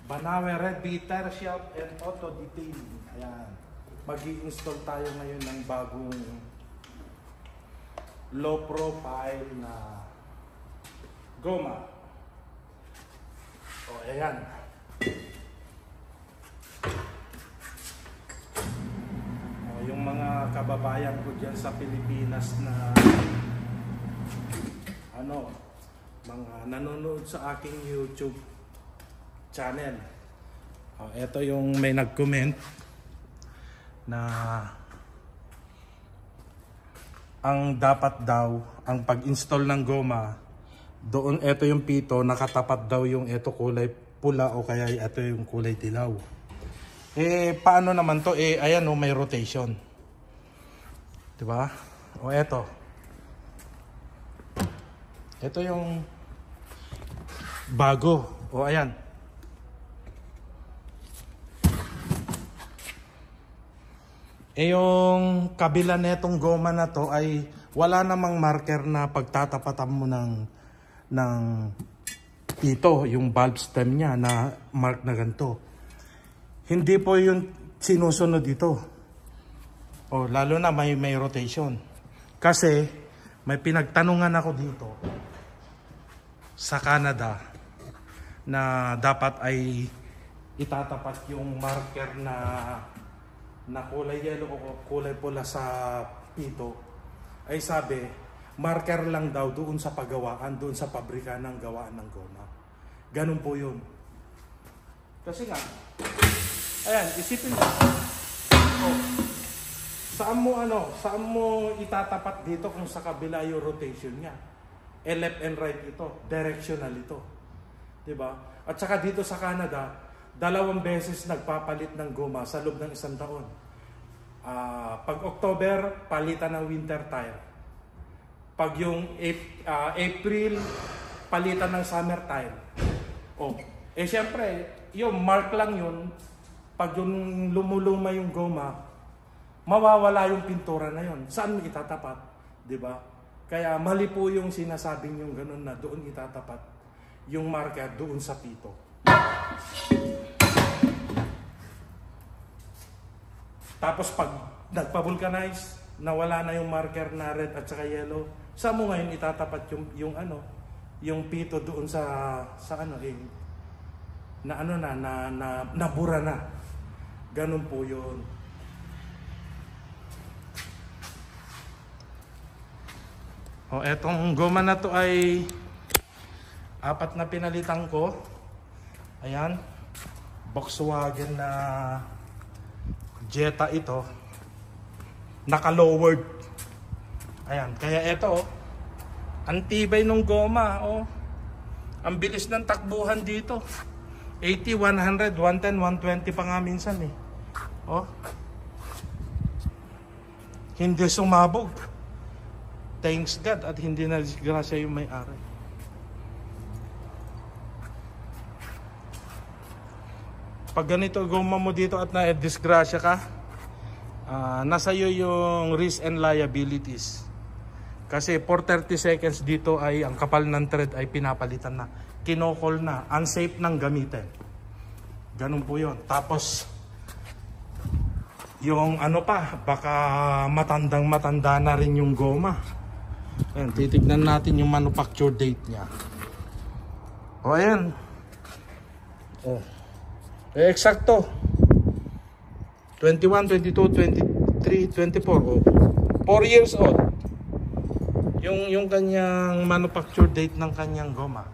Banawe Red Tire Shop and Auto Detailing. Ayan. Mag-i-install tayo ngayon ng bagong low profile na goma. O, ayan. O, yung mga kababayan ko dyan sa Pilipinas na mga nanonood sa aking YouTube channel. Ito yung may nag-comment na ang dapat daw ang pag-install ng goma doon, ito yung pito, nakatapat daw yung ito kulay pula o kaya ito yung kulay dilaw. Paano naman to? Ayan may rotation, diba? O ito yung bago. O ayan, yung kabila netong goma na to ay wala namang marker na pagtatapatan mo ng pito, yung valve stem niya na mark na ganito. Hindi po yung sinusunod ito. O lalo na may rotation. Kasi may pinagtanungan ako dito sa Canada na dapat ay itatapat yung marker na kulay yellow o kulay pula sa pito. Ay sabi, marker lang daw doon sa paggawaan, doon sa pabrika ng gawaan ng goma. Ganun po yun. Kasi nga, ayan, isipin mo. Saan mo itatapat dito kung sa kabila yung rotation niya? Left and right ito, directional ito. Diba? At saka dito sa Canada, 2 beses nagpapalit ng goma sa loob ng 1 taon. Pag October, palitan ng winter tire. Pag yung April, palitan ng summer tire. Siyempre, yung mark lang yun. Pag yung lumuluma yung goma, mawawala yung pintura na yun. Saan mo itatapat? Diba? Kaya mali po yung sinasabing yung ganun na doon itatapat yung marker doon sa pito. Tapos pag nagpa-vulcanize, nawala na yung marker na red at saka yellow, saan mo ngayon itatapat yung pito doon nabura na. Ganun po yun. Etong goma na to ay 4 na pinalitan ko. Ayan, Volkswagen na Jetta ito, naka-lowered. Ayan, kaya ito ang tibay ng goma. Ang bilis ng takbuhan dito, 80, 100, 110, 120 pa nga minsan hindi sumabog, thanks God, at hindi na disgrasya yung may-ari. Pag ganito goma mo dito at na-disgrasya ka, nasa iyo yung risk and liabilities. Kasi for 30 seconds dito ay ang kapal ng thread ay pinapalitan na, kinokol na, unsafe nang gamitin. Ganun po yun. Tapos yung baka matanda na rin yung goma. Ayan, titignan natin yung manufacture date niya. Ayan. Eksakto. 21, 22, 23, 24. 4 years old. Yung kanyang manufacture date ng kanyang goma.